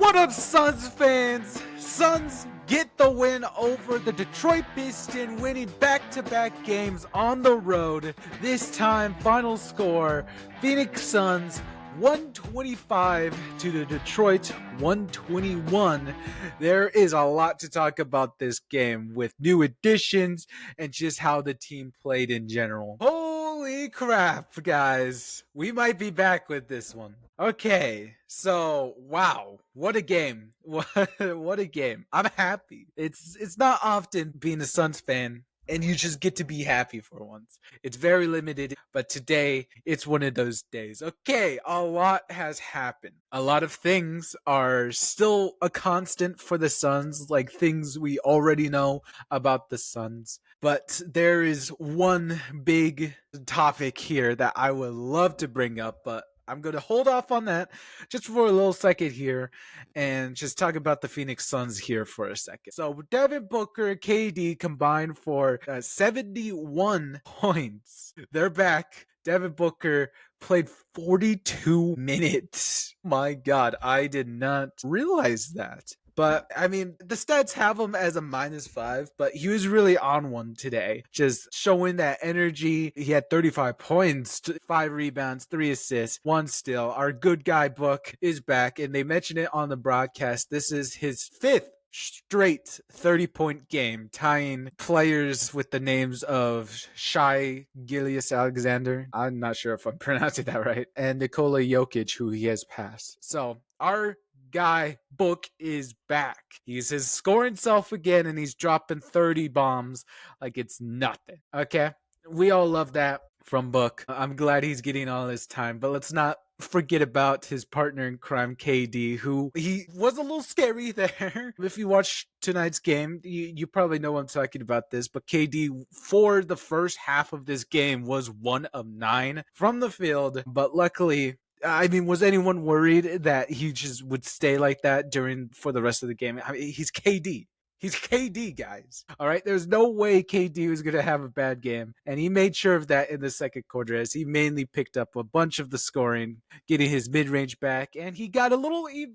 What up, Suns fans? Suns get the win over the Detroit Pistons, winning back-to-back games on the road. This time, final score, Phoenix Suns 125 to the Detroit 121. There is a lot to talk about this game with new additions and just how the team played in general. Holy crap, guys. We might be back with this one. Okay, so wow, what a game. What a game. I'm happy. It's not often being a Suns fan and you just get to be happy for once. It's very limited, but today it's one of those days. Okay, a lot has happened. A lot of things are still a constant for the Suns, like things we already know about the Suns. But there is one big topic here that I would love to bring up, but I'm going to hold off on that just for a little second here and just talk about the Phoenix Suns here for a second. So Devin Booker, KD combined for 71 points. They're back. Devin Booker played 42 minutes. My God, I did not realize that. But I mean, the stats have him as a -5, but he was really on one today, just showing that energy. He had 35 points, 5 rebounds, 3 assists, 1 steal. Our good guy book is back, and they mentioned it on the broadcast. This is his 5th straight 30-point game, tying players with the names of Shai Gilgeous-Alexander. I'm not sure if I'm pronouncing that right, and Nikola Jokic, who he has passed. So our guy Book is back. He's his scoring self again, and he's dropping 30 bombs like it's nothing. Okay, we all love that from Book. I'm glad he's getting all his time, but let's not forget about his partner in crime, KD, who he was a little scary there. If you watch tonight's game, you probably know I'm talking about this, but KD for the first half of this game was 1 of 9 from the field, but luckily, I mean, was anyone worried that he just would stay like that for the rest of the game? I mean, he's KD. He's KD, guys. All right. There's no way KD was going to have a bad game. And he made sure of that in the second quarter as he mainly picked up a bunch of the scoring, getting his mid range back. And he got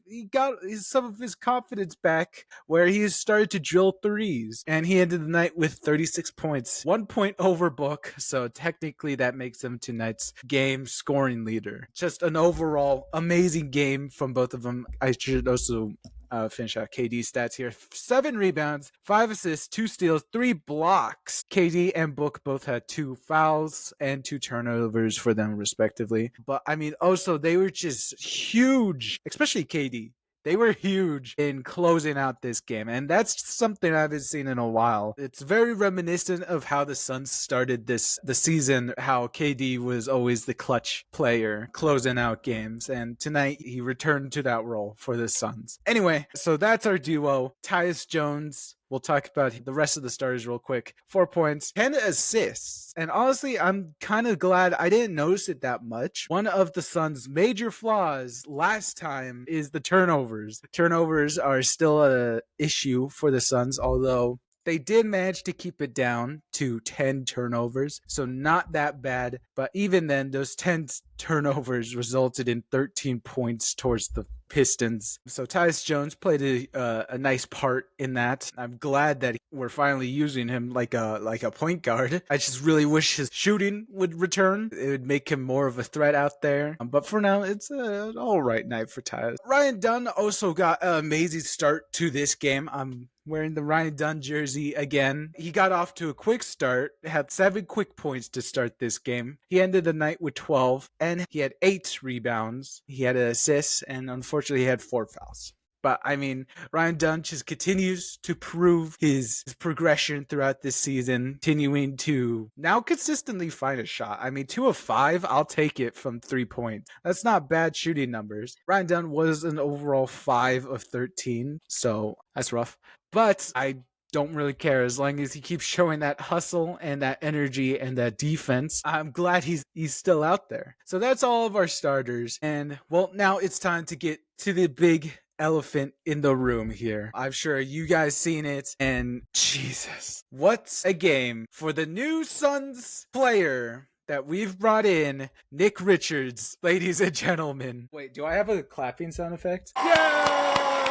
he got some of his confidence back where he started to drill threes. And he ended the night with 36 points, 1 point over Book. So technically that makes him tonight's game scoring leader. Just an overall amazing game from both of them. I should also finish out KD's stats here. 7 rebounds, 5 assists, 2 steals, 3 blocks. KD and Book both had 2 fouls and 2 turnovers for them respectively. But I mean, also they were just huge, especially KD. They were huge in closing out this game, and that's something I haven't seen in a while. It's very reminiscent of how the Suns started the season, how KD was always the clutch player closing out games, and tonight he returned to that role for the Suns. Anyway, so that's our duo. Tyus Jones. We'll talk about the rest of the starters real quick. 4 points, 10 assists. And honestly, I'm kind of glad I didn't notice it that much. One of the Suns' major flaws last time is the turnovers. Turnovers are still an issue for the Suns, although they did manage to keep it down to 10 turnovers, so not that bad. But even then, those 10 turnovers resulted in 13 points towards the Pistons. So Tyus Jones played a nice part in that. I'm glad that we're finally using him like a point guard. I just really wish his shooting would return. It would make him more of a threat out there. But for now, it's an all right night for Tyus. Ryan Dunn also got an amazing start to this game. I'm wearing the Ryan Dunn jersey again. He got off to a quick start, had 7 quick points to start this game. He ended the night with 12, and he had 8 rebounds. He had an assist, and unfortunately he had 4 fouls. But I mean, Ryan Dunn just continues to prove his progression throughout this season, continuing to now consistently find a shot. I mean, 2 of 5, I'll take it from 3 points. That's not bad shooting numbers. Ryan Dunn was an overall 5 of 13, so that's rough. But I don't really care as long as he keeps showing that hustle and that energy and that defense. I'm glad he's still out there. So that's all of our starters. And well, now it's time to get to the big elephant in the room here. I'm sure you guys seen it, and Jesus, what a game for the new Suns player that we've brought in, Nick Richards, ladies and gentlemen. Wait, do I have a clapping sound effect? Yeah!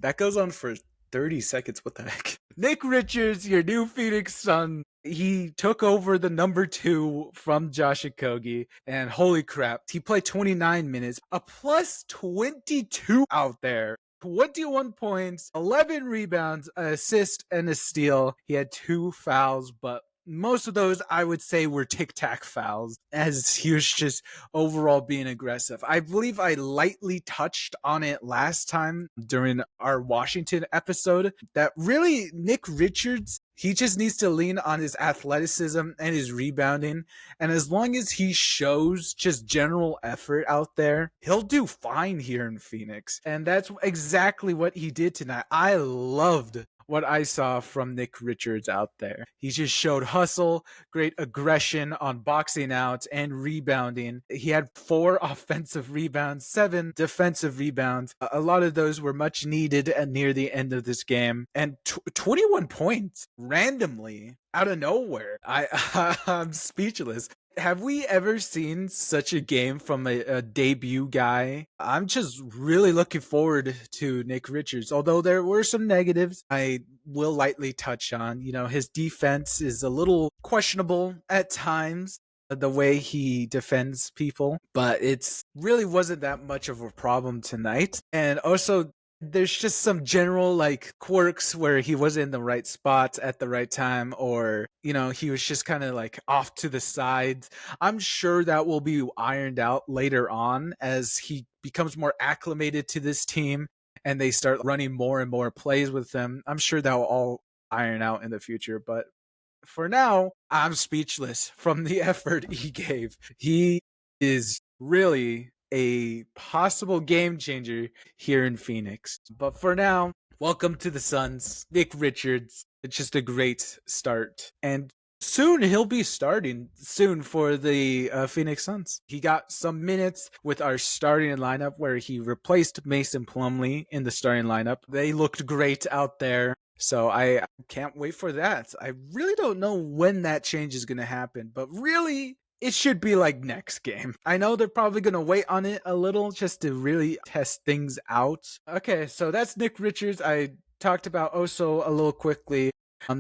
That goes on for 30 seconds. What the heck? Nick Richards, your new Phoenix Sun. He took over the number 2 from Josh Okogie, and holy crap, he played 29 minutes, a plus 22 out there. 21 points, 11 rebounds, an assist, and a steal. He had 2 fouls, but most of those I would say were tic-tac fouls, as he was just overall being aggressive. I believe I lightly touched on it last time during our Washington episode that really Nick Richards, he just needs to lean on his athleticism and his rebounding. And as long as he shows just general effort out there, he'll do fine here in Phoenix. And that's exactly what he did tonight. I loved what I saw from Nick Richards out there. He just showed hustle, great aggression on boxing out and rebounding. He had 4 offensive rebounds, 7 defensive rebounds. A lot of those were much needed near the end of this game. And 21 points randomly out of nowhere. I'm speechless. Have we ever seen such a game from a debut guy? I'm just really looking forward to Nick Richards. Although there were some negatives I will lightly touch on. You know, his defense is a little questionable at times, the way he defends people, but it's really wasn't that much of a problem tonight. And also, there's just some general like quirks where he wasn't in the right spot at the right time, or he was just kind of like off to the sides. I'm sure that will be ironed out later on as he becomes more acclimated to this team and they start running more and more plays with them. I'm sure that will all iron out in the future, but for now, I'm speechless from the effort he gave. He is really a possible game changer here in Phoenix. But for now, welcome to the Suns, Nick Richards. It's just a great start. And soon he'll be starting soon for the Phoenix Suns. He got some minutes with our starting lineup where he replaced Mason Plumlee in the starting lineup. They looked great out there. So I can't wait for that. I really don't know when that change is going to happen, but really it should be like next game. I know they're probably going to wait on it a little just to really test things out. Okay, so that's Nick Richards. I talked about Oso a little quickly.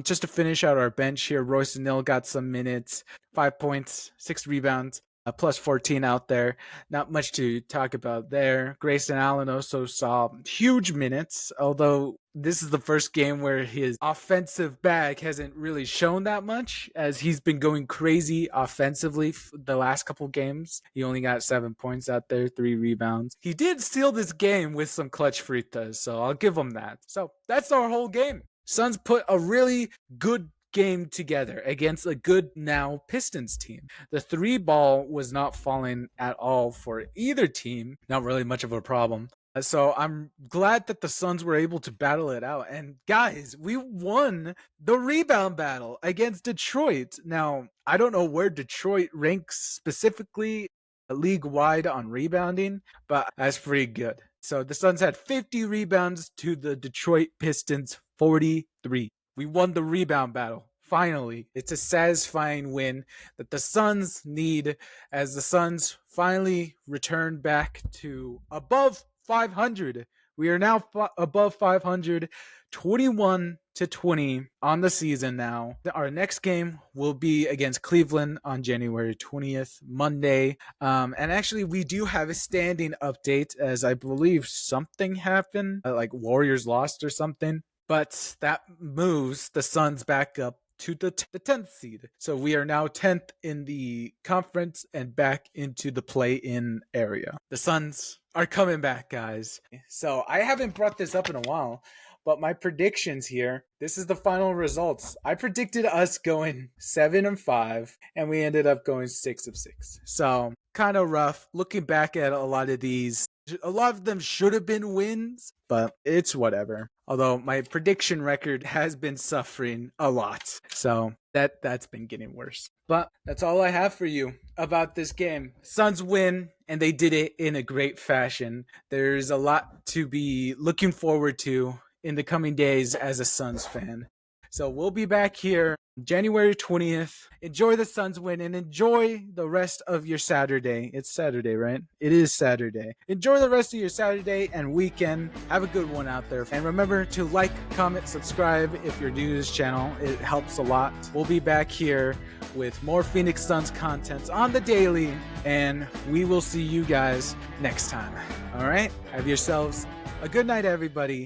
Just to finish out our bench here, Royce O'Neal got some minutes, 5 points, 6 rebounds, plus 14 out there. Not much to talk about there. Grayson Allen also saw huge minutes, although this is the first game where his offensive bag hasn't really shown that much, as he's been going crazy offensively the last couple games. He only got 7 points out there, 3 rebounds. He did steal this game with some clutch free throws, so I'll give him that. So that's our whole game. Suns put a really good game together against a good now Pistons team. The 3 ball was not falling at all for either team. Not really much of a problem. So I'm glad that the Suns were able to battle it out. And guys, we won the rebound battle against Detroit. Now, I don't know where Detroit ranks specifically league-wide on rebounding, but that's pretty good. So the Suns had 50 rebounds to the Detroit Pistons 43. We won the rebound battle. Finally, it's a satisfying win that the Suns need, as the Suns finally return back to above 500. We are now above 500, 21-20 on the season now. Our next game will be against Cleveland on January 20th, Monday. And actually, we do have a standing update, as I believe something happened, like Warriors lost or something. But that moves the Suns back up to the 10th seed. So we are now 10th in the conference and back into the play-in area. The Suns are coming back, guys. So I haven't brought this up in a while, but my predictions here, this is the final results. I predicted us going 7-5, and we ended up going 6-6. So kind of rough. Looking back at a lot of these, a lot of them should have been wins, but it's whatever. Although my prediction record has been suffering a lot. So that's been getting worse. But that's all I have for you about this game. Suns win, and they did it in a great fashion. There's a lot to be looking forward to in the coming days as a Suns fan. So we'll be back here January 20th. Enjoy the Suns win and enjoy the rest of your Saturday. It's Saturday, right? It is Saturday. Enjoy the rest of your Saturday and weekend. Have a good one out there. And remember to like, comment, subscribe if you're new to this channel. It helps a lot. We'll be back here with more Phoenix Suns content on the daily, and we will see you guys next time. All right? Have yourselves a good night, everybody.